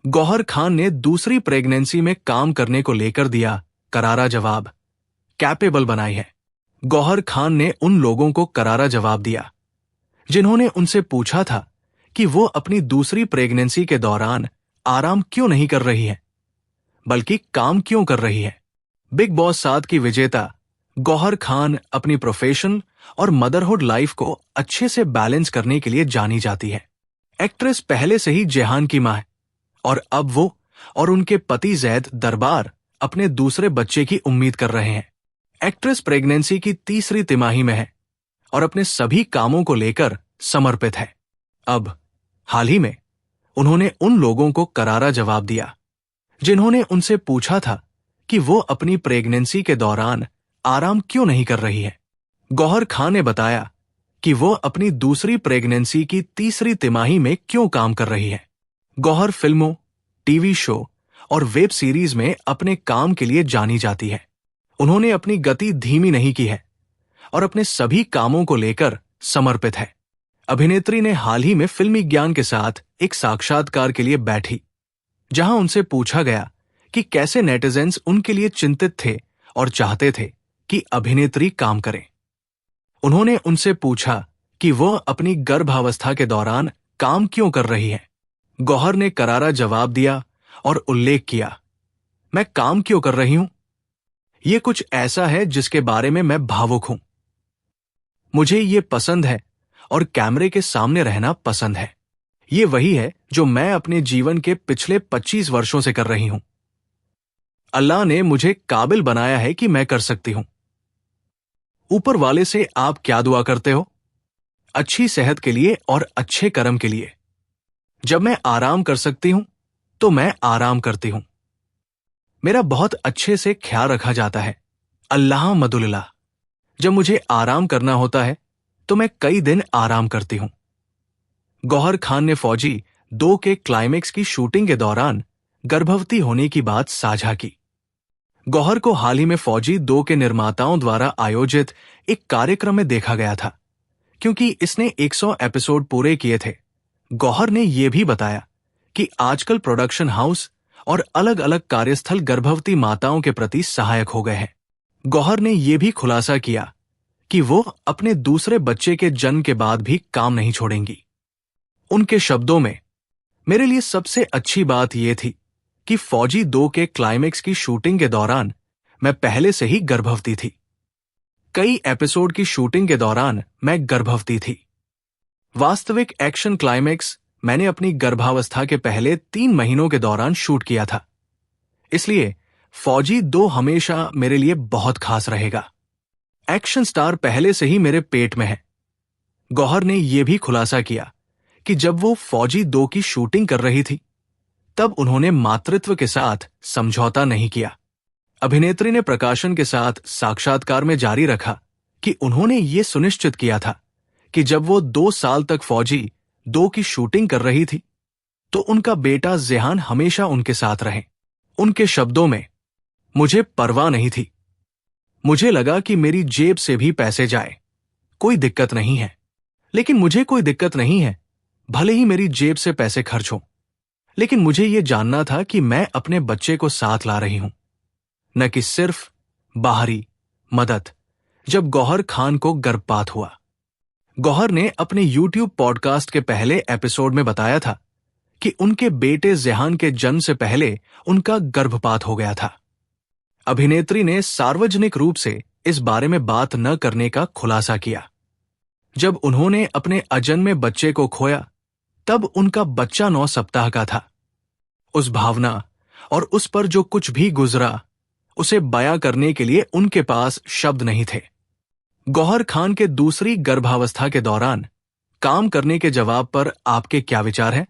गौहर खान ने दूसरी प्रेगनेंसी में काम करने को लेकर दिया करारा जवाब। कैपेबल बनाई है। गौहर खान ने उन लोगों को करारा जवाब दिया जिन्होंने उनसे पूछा था कि वो अपनी दूसरी प्रेगनेंसी के दौरान आराम क्यों नहीं कर रही है, बल्कि काम क्यों कर रही है। बिग बॉस 7 की विजेता गौहर खान अपनी प्रोफेशन और मदरहुड लाइफ को अच्छे से बैलेंस करने के लिए जानी जाती है। एक्ट्रेस पहले से ही जेहान की मां है और अब वो और उनके पति जैद दरबार अपने दूसरे बच्चे की उम्मीद कर रहे हैं। एक्ट्रेस प्रेगनेंसी की तीसरी तिमाही में है और अपने सभी कामों को लेकर समर्पित है। अब हाल ही में उन्होंने उन लोगों को करारा जवाब दिया जिन्होंने उनसे पूछा था कि वो अपनी प्रेगनेंसी के दौरान आराम क्यों नहीं कर रही है। गौहर खान ने बताया कि वो अपनी दूसरी प्रेगनेंसी की तीसरी तिमाही में क्यों काम कर रही है। गौहर फिल्मों, टीवी शो और वेब सीरीज में अपने काम के लिए जानी जाती है। उन्होंने अपनी गति धीमी नहीं की है और अपने सभी कामों को लेकर समर्पित है। अभिनेत्री ने हाल ही में फिल्मी ज्ञान के साथ एक साक्षात्कार के लिए बैठी, जहां उनसे पूछा गया कि कैसे नेटिजन्स उनके लिए चिंतित थे और चाहते थे कि अभिनेत्री काम करें। उन्होंने उनसे पूछा कि वो अपनी गर्भावस्था के दौरान काम क्यों कर रही है। गौहर ने करारा जवाब दिया और उल्लेख किया, मैं काम क्यों कर रही हूं? ये कुछ ऐसा है जिसके बारे में मैं भावुक हूं। मुझे ये पसंद है और कैमरे के सामने रहना पसंद है। ये वही है जो मैं अपने जीवन के पिछले 25 वर्षों से कर रही हूं। अल्लाह ने मुझे काबिल बनाया है कि मैं कर सकती हूं। ऊपर वाले से आप क्या दुआ करते हो? अच्छी सेहत के लिए और अच्छे कर्म के लिए। जब मैं आराम कर सकती हूं तो मैं आराम करती हूं। मेरा बहुत अच्छे से ख्याल रखा जाता है। अल्लाह मदुल्लाह। जब मुझे आराम करना होता है तो मैं कई दिन आराम करती हूं। गौहर खान ने फौजी 2 के क्लाइमेक्स की शूटिंग के दौरान गर्भवती होने की बात साझा की। गौहर को हाल ही में फौजी 2 के निर्माताओं द्वारा आयोजित एक कार्यक्रम में देखा गया था। क्योंकि इसने 100 एपिसोड पूरे किए थे, गौहर ने यह भी बताया कि आजकल प्रोडक्शन हाउस और अलग अलग कार्यस्थल गर्भवती माताओं के प्रति सहायक हो गए हैं। गौहर ने यह भी खुलासा किया कि वो अपने दूसरे बच्चे के जन्म के बाद भी काम नहीं छोड़ेंगी। उनके शब्दों में, मेरे लिए सबसे अच्छी बात यह थी कि फौजी 2 के क्लाइमेक्स की शूटिंग के दौरान मैं पहले से ही गर्भवती थी। कई एपिसोड की शूटिंग के दौरान मैं गर्भवती थी। वास्तविक एक्शन क्लाइमेक्स मैंने अपनी गर्भावस्था के पहले 3 महीनों के दौरान शूट किया था। इसलिए फौजी 2 हमेशा मेरे लिए बहुत खास रहेगा। एक्शन स्टार पहले से ही मेरे पेट में है। गौहर ने यह भी खुलासा किया कि जब वो फौजी 2 की शूटिंग कर रही थी, तब उन्होंने मातृत्व के साथ समझौता नहीं किया। अभिनेत्री ने प्रकाशन के साथ साक्षात्कार में जारी रखा कि उन्होंने ये सुनिश्चित किया था कि जब वो 2 साल तक फौजी 2 की शूटिंग कर रही थी, तो उनका बेटा जेहान हमेशा उनके साथ रहे। उनके शब्दों में, मुझे परवाह नहीं थी। मुझे लगा कि मेरी जेब से भी पैसे जाए, कोई दिक्कत नहीं है। लेकिन मुझे कोई दिक्कत नहीं है, भले ही मेरी जेब से पैसे खर्च हों। लेकिन मुझे यह जानना था कि मैं अपने बच्चे को साथ ला रही हूं, न कि सिर्फ बाहरी मदद। जब गौहर खान को गर्भपात हुआ, गौहर ने अपने YouTube पॉडकास्ट के पहले एपिसोड में बताया था कि उनके बेटे जेहान के जन्म से पहले उनका गर्भपात हो गया था। अभिनेत्री ने सार्वजनिक रूप से इस बारे में बात न करने का खुलासा किया। जब उन्होंने अपने अजन्मे बच्चे को खोया, तब उनका बच्चा 9 सप्ताह का था। उस भावना और उस पर जो कुछ भी गुजरा, उसे बयां करने के लिए उनके पास शब्द नहीं थे। गौहर खान के दूसरी गर्भावस्था के दौरान काम करने के जवाब पर आपके क्या विचार हैं?